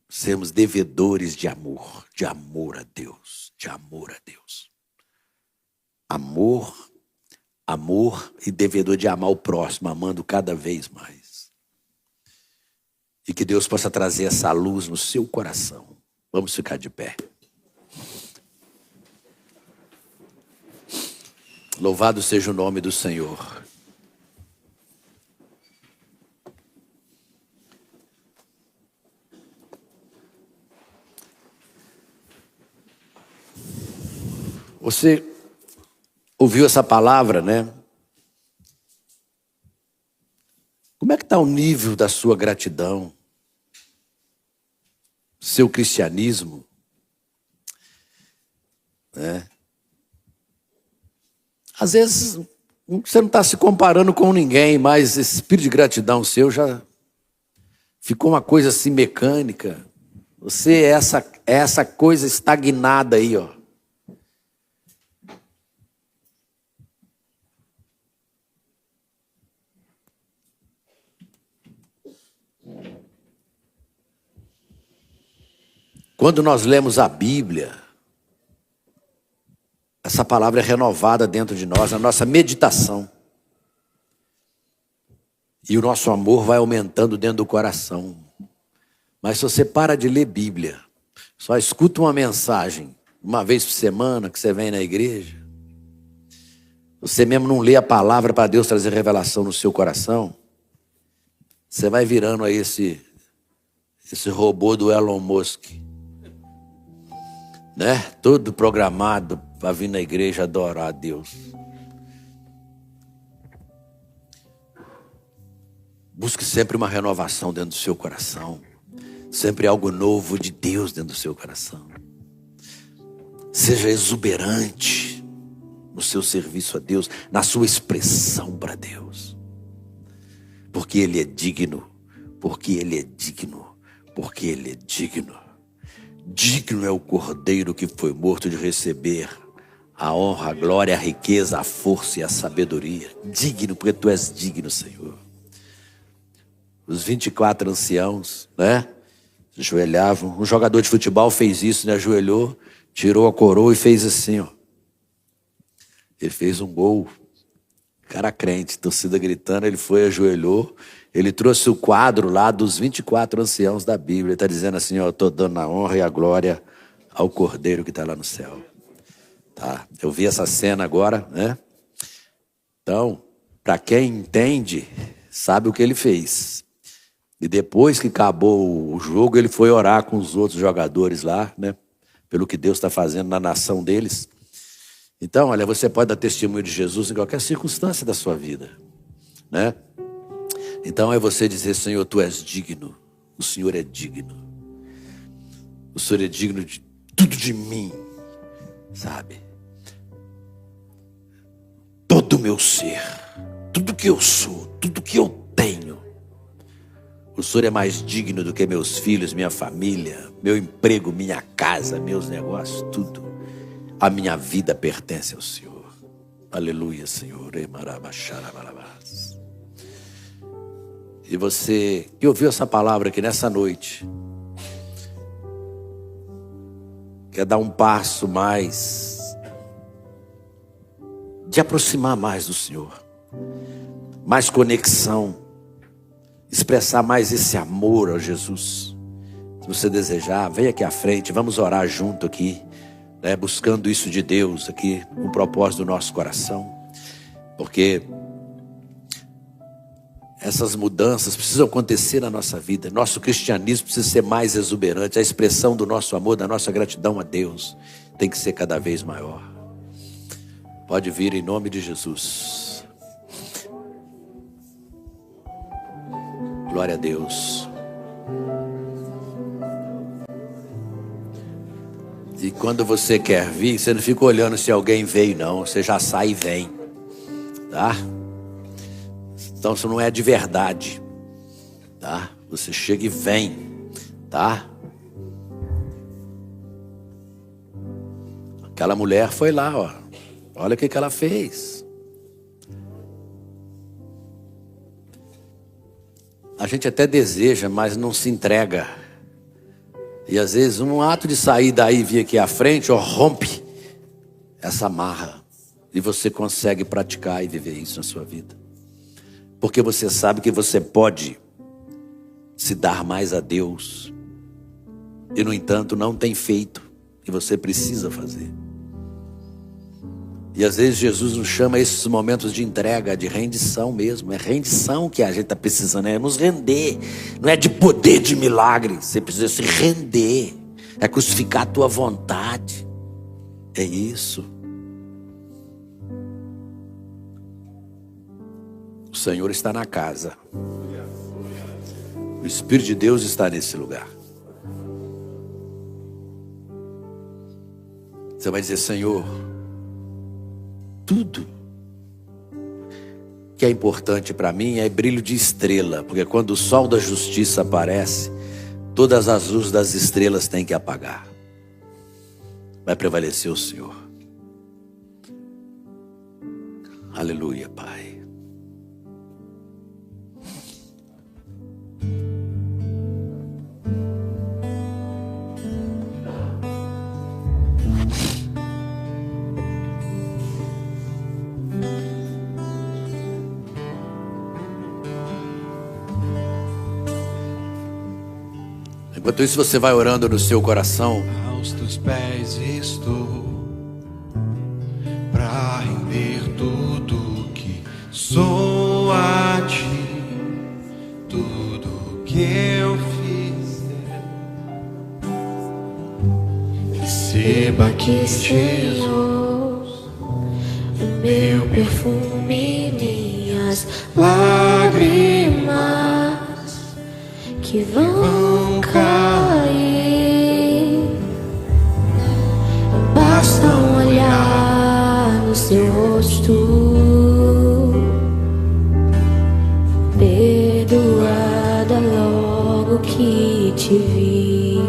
Sermos devedores de amor a Deus, de amor a Deus. Amor e devedor de amar o próximo, amando cada vez mais. E que Deus possa trazer essa luz no seu coração. Vamos ficar de pé. Louvado seja o nome do Senhor. Você ouviu essa palavra, né? Como é que está o nível da sua gratidão? Seu cristianismo? Né? Às vezes você não está se comparando com ninguém, mas esse espírito de gratidão seu já ficou uma coisa assim mecânica. Você é essa coisa estagnada aí, ó. Quando nós lemos a Bíblia, essa palavra é renovada dentro de nós, na nossa meditação. E o nosso amor vai aumentando dentro do coração. Mas se você para de ler Bíblia, só escuta uma mensagem, uma vez por semana que você vem na igreja, você mesmo não lê a palavra para Deus trazer revelação no seu coração, você vai virando aí esse robô do Elon Musk, né? Todo programado para vir na igreja adorar a Deus. Busque sempre uma renovação dentro do seu coração. Sempre algo novo de Deus dentro do seu coração. Seja exuberante no seu serviço a Deus, na sua expressão para Deus. Porque Ele é digno, porque Ele é digno, porque Ele é digno. Digno é o Cordeiro que foi morto de receber a honra, a glória, a riqueza, a força e a sabedoria. Digno, porque Tu és digno, Senhor. Os 24 anciãos, né? Se ajoelhavam. Um jogador de futebol fez isso, né? Ajoelhou, tirou a coroa e fez assim, ó. Ele fez um gol. Cara crente, torcida gritando, ele foi, ajoelhou. Ele trouxe o quadro lá dos 24 anciãos da Bíblia. Ele está dizendo assim, ó, eu estou dando a honra e a glória ao Cordeiro que está lá no céu. Tá? Eu vi essa cena agora, né? Então, para quem entende, sabe o que ele fez. E depois que acabou o jogo, ele foi orar com os outros jogadores lá, né? Pelo que Deus está fazendo na nação deles. Então, olha, você pode dar testemunho de Jesus em qualquer circunstância da sua vida, né? Então é você dizer, Senhor, Tu és digno. O Senhor é digno. O Senhor é digno de tudo de mim, sabe? Todo o meu ser, tudo que eu sou, tudo que eu tenho. O Senhor é mais digno do que meus filhos, minha família, meu emprego, minha casa, meus negócios, tudo. A minha vida pertence ao Senhor. Aleluia, Senhor. E você que ouviu essa palavra aqui nessa noite, quer dar um passo mais, de aproximar mais do Senhor, mais conexão, expressar mais esse amor a Jesus. Se você desejar, vem aqui à frente, vamos orar junto aqui, né, buscando isso de Deus aqui, o propósito do nosso coração, porque essas mudanças precisam acontecer na nossa vida. Nosso cristianismo precisa ser mais exuberante. A expressão do nosso amor, da nossa gratidão a Deus tem que ser cada vez maior. Pode vir em nome de Jesus. Glória a Deus. E quando você quer vir, você não fica olhando se alguém veio, não. Você já sai e vem, tá? Então isso não é de verdade, tá? Você chega e vem, tá? Aquela mulher foi lá, ó. Olha o que ela fez. A gente até deseja, mas não se entrega. E às vezes um ato de sair daí e vir aqui à frente, ó, rompe essa amarra. E você consegue praticar e viver isso na sua vida. Porque você sabe que você pode se dar mais a Deus. E no entanto não tem feito. E você precisa fazer. E às vezes Jesus nos chama a esses momentos de entrega, de rendição mesmo. É rendição que a gente está precisando, é nos render. Não é de poder, de milagre. Você precisa se render. É crucificar a tua vontade. É isso. Senhor está na casa. O Espírito de Deus está nesse lugar. Você vai dizer: Senhor, tudo que é importante para mim é brilho de estrela, porque quando o sol da justiça aparece, todas as luzes das estrelas têm que apagar. Vai prevalecer o Senhor. Aleluia, Pai. Enquanto isso, você vai orando no seu coração. Aos teus pés estou, pra render tudo que sou a ti, tudo que eu fiz. Receba aqui, Senhor, o meu perfume, minhas lágrimas que vão cair. Basta um olhar no seu rosto, perdoada logo que te vi.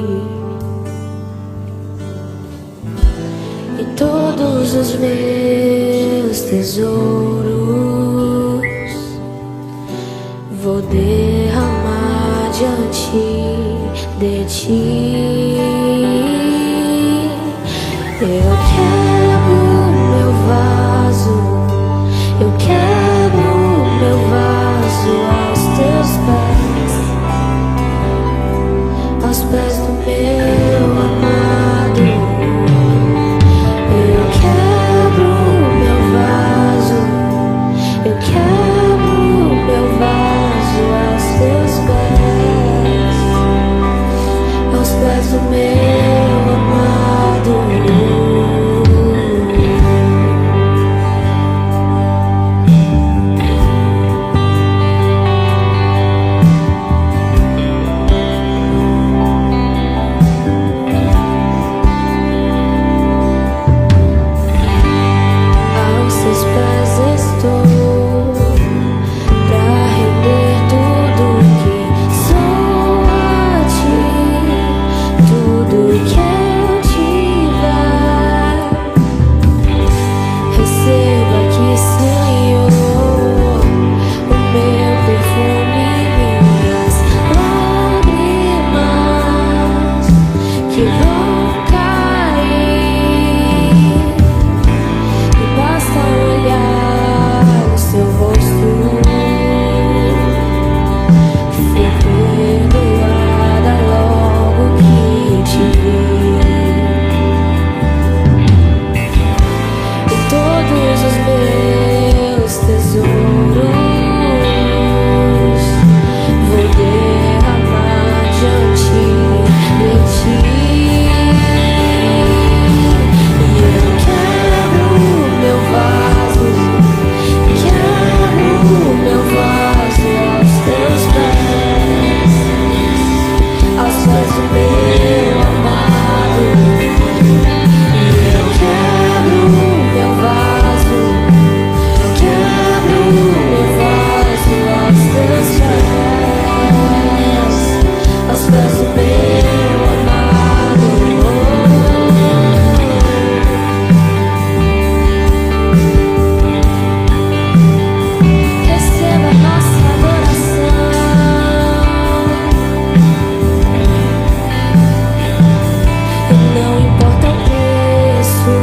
E todos os meus tesouros vou derramar diante de ti. Eu quebro meu vaso, eu quebro meu vaso aos teus pés, aos pés do meu amado. Eu quebro meu vaso, eu quebro meu vaso aos teus pés, aos pés do meu amado. Aos seus pés estou, pra render tudo que sou a ti, tudo que eu tiver. Receba aqui, Senhor, o meu perfume, minhas lágrimas que vão cair. E basta olhar o seu rosto, fui perdoada logo que te vi. E todos os meus tesouros vou derramar diante de ti. E eu quebro meu vaso, quebro meu vaso aos teus pés, aos pés do meu amado. Eu quebro meu vaso, quebro meu vaso aos teus pés, aos pés do meu amado. Receba nossa adoração. Não importa o preço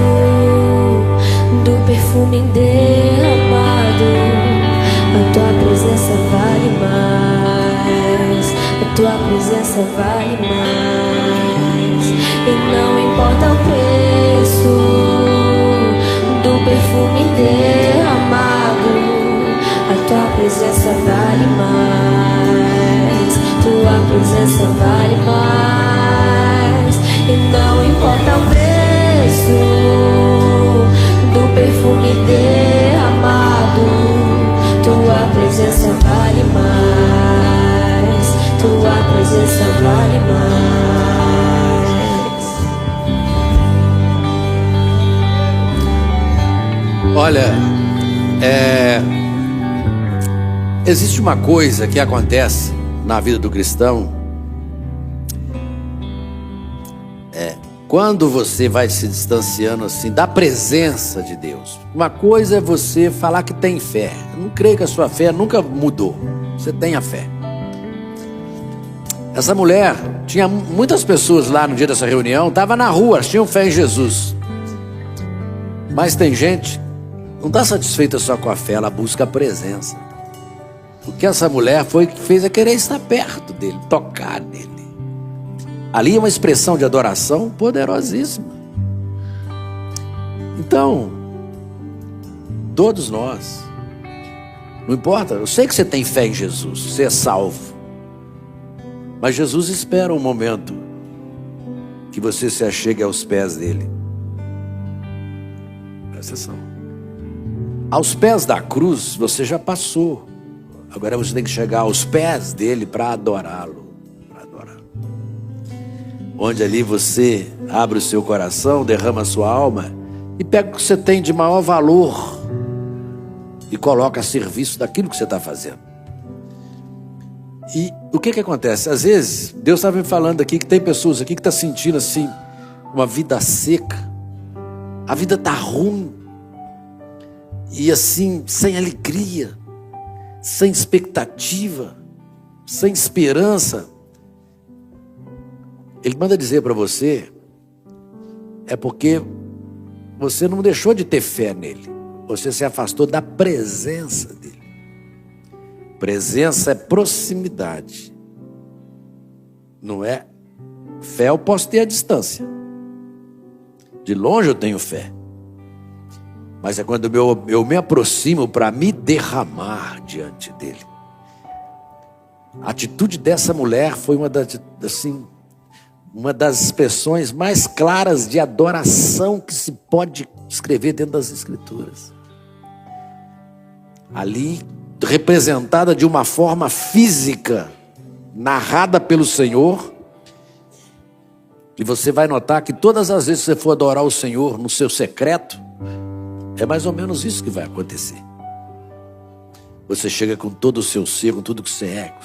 do perfume derramado, a tua presença vale mais, a tua presença vale mais. E não importa o preço do perfume derramado, a tua presença vale mais, tua presença vale mais. E não importa o preço do perfume derramado, tua presença Olha, existe uma coisa que acontece na vida do cristão. Quando você vai se distanciando assim da presença de Deus. Uma coisa é você falar que tem fé. Eu não creio que a sua fé nunca mudou. Você tem a fé. Essa mulher, tinha muitas pessoas lá no dia dessa reunião, estava na rua, tinham fé em Jesus. Mas tem gente, não está satisfeita só com a fé, ela busca a presença. O que essa mulher foi que fez é querer estar perto dele, tocar nele. Ali é uma expressão de adoração poderosíssima. Então, todos nós, não importa, eu sei que você tem fé em Jesus, você é salvo. Mas Jesus espera um momento que você se achegue aos pés dele. Presta atenção. Aos pés da cruz você já passou. Agora você tem que chegar aos pés dele para adorá-lo. Onde ali você abre o seu coração, derrama a sua alma e pega o que você tem de maior valor e coloca a serviço daquilo que você está fazendo. E o que acontece? Às vezes, Deus estava me falando aqui que tem pessoas aqui que estão sentindo assim, uma vida seca. A vida está ruim. E assim, sem alegria, sem expectativa, sem esperança. Ele manda dizer para você, é porque você não deixou de ter fé nele. Você se afastou da presença dele. Presença é proximidade. Não é? Fé eu posso ter à distância. De longe eu tenho fé. Mas é quando eu me aproximo para me derramar diante dele. A atitude dessa mulher foi uma das expressões mais claras de adoração que se pode escrever dentro das Escrituras. Ali, representada de uma forma física, narrada pelo Senhor. E você vai notar que todas as vezes que você for adorar o Senhor no seu secreto, é mais ou menos isso que vai acontecer. Você chega com todo o seu ser, com tudo que você é,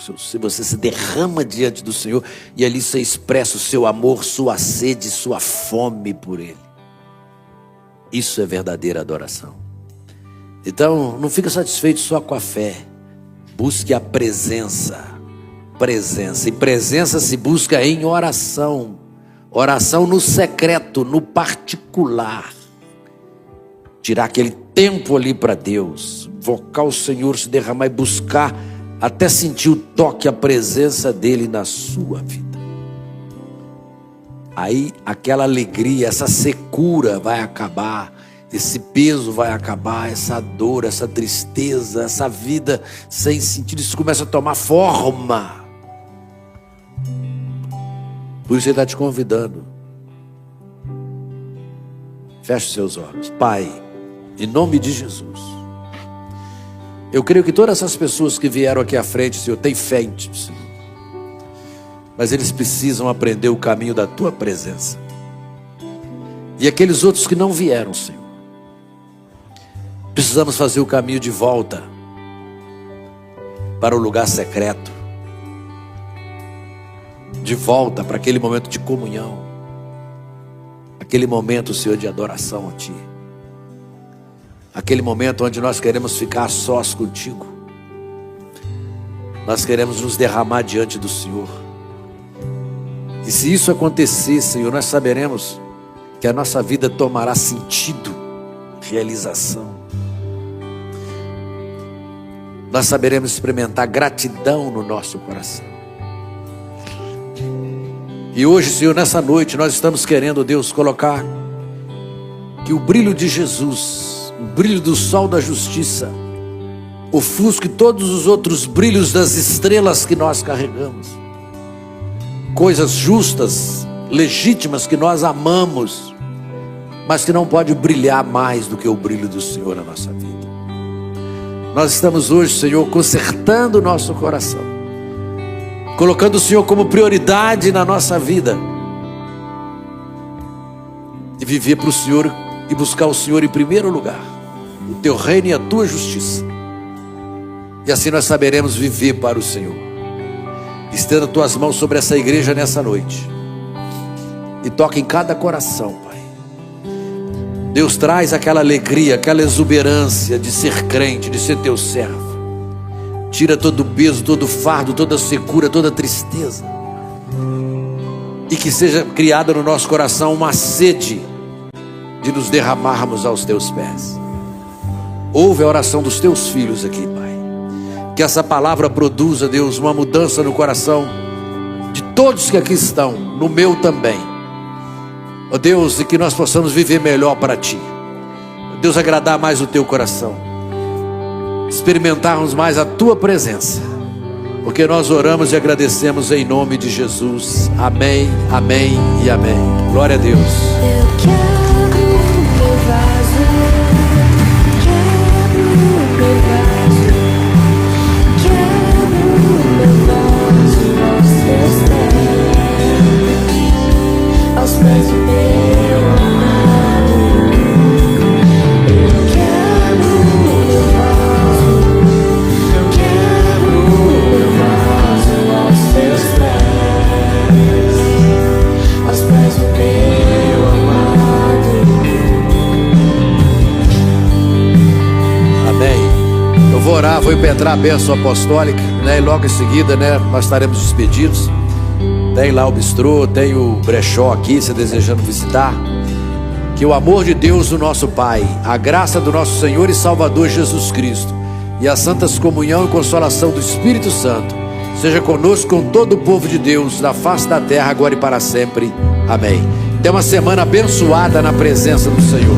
você se derrama diante do Senhor e ali você expressa o seu amor, sua sede, sua fome por Ele. Isso é verdadeira adoração. Então, não fica satisfeito só com a fé. Busque a presença. Presença. E presença se busca em oração. Oração no secreto, no particular. Tirar aquele tempo ali para Deus. Invocar o Senhor, se derramar e buscar até sentir o toque, a presença dEle na sua vida. Aí aquela alegria, essa secura vai acabar. Esse peso vai acabar, essa dor, essa tristeza, essa vida sem sentido, isso começa a tomar forma. Por isso Ele está te convidando. Feche os seus olhos. Pai, em nome de Jesus, eu creio que todas essas pessoas que vieram aqui à frente, Senhor, têm fé em Ti, Senhor. Mas eles precisam aprender o caminho da Tua presença. E aqueles outros que não vieram, Senhor, precisamos fazer o caminho de volta para o lugar secreto, de volta para aquele momento de comunhão, aquele momento, Senhor, de adoração a Ti, aquele momento onde nós queremos ficar a sós contigo, nós queremos nos derramar diante do Senhor. E se isso acontecer, Senhor, nós saberemos que a nossa vida tomará sentido, realização. Nós saberemos experimentar gratidão no nosso coração. E hoje, Senhor, nessa noite, nós estamos querendo, Deus, colocar que o brilho de Jesus, o brilho do sol da justiça, ofusque todos os outros brilhos das estrelas que nós carregamos. Coisas justas, legítimas que nós amamos, mas que não pode brilhar mais do que o brilho do Senhor na nossa vida. Nós estamos hoje, Senhor, consertando o nosso coração, colocando o Senhor como prioridade na nossa vida, e viver para o Senhor e buscar o Senhor em primeiro lugar. o teu reino e a tua justiça. E assim nós saberemos viver para o Senhor. Estenda tuas mãos sobre essa igreja nessa noite e toca em cada coração, Pai. Deus, traz aquela alegria, aquela exuberância de ser crente, de ser teu servo. Tira todo o peso, todo o fardo, toda a secura, toda a tristeza. E que seja criada no nosso coração uma sede de nos derramarmos aos teus pés. Ouve a oração dos teus filhos aqui, Pai. Que essa palavra produza, Deus, uma mudança no coração de todos que aqui estão, no meu também. Ó Deus, e que nós possamos viver melhor para Ti. Ó Deus, agradar mais o Teu coração, experimentarmos mais a Tua presença, porque nós oramos e agradecemos em nome de Jesus. Amém, amém e amém. Glória a Deus. Eu quero meu vaso, quero meu vaso, quero meu vaso aos teus pés, aos pés do meu amado. Eu quero meu vaso, eu quero meu vaso aos teus pés, aos pés do meu amado. Amém. Eu vou orar, vou impetrar a bênção apostólica, né? E logo em seguida, né, nós estaremos despedidos. Tem lá o bistrô, tem o brechó aqui, se desejando visitar. Que o amor de Deus, o nosso Pai, a graça do nosso Senhor e Salvador Jesus Cristo e a santa comunhão e consolação do Espírito Santo seja conosco, com todo o povo de Deus na face da terra, agora e para sempre. Amém. Tenha uma semana abençoada na presença do Senhor.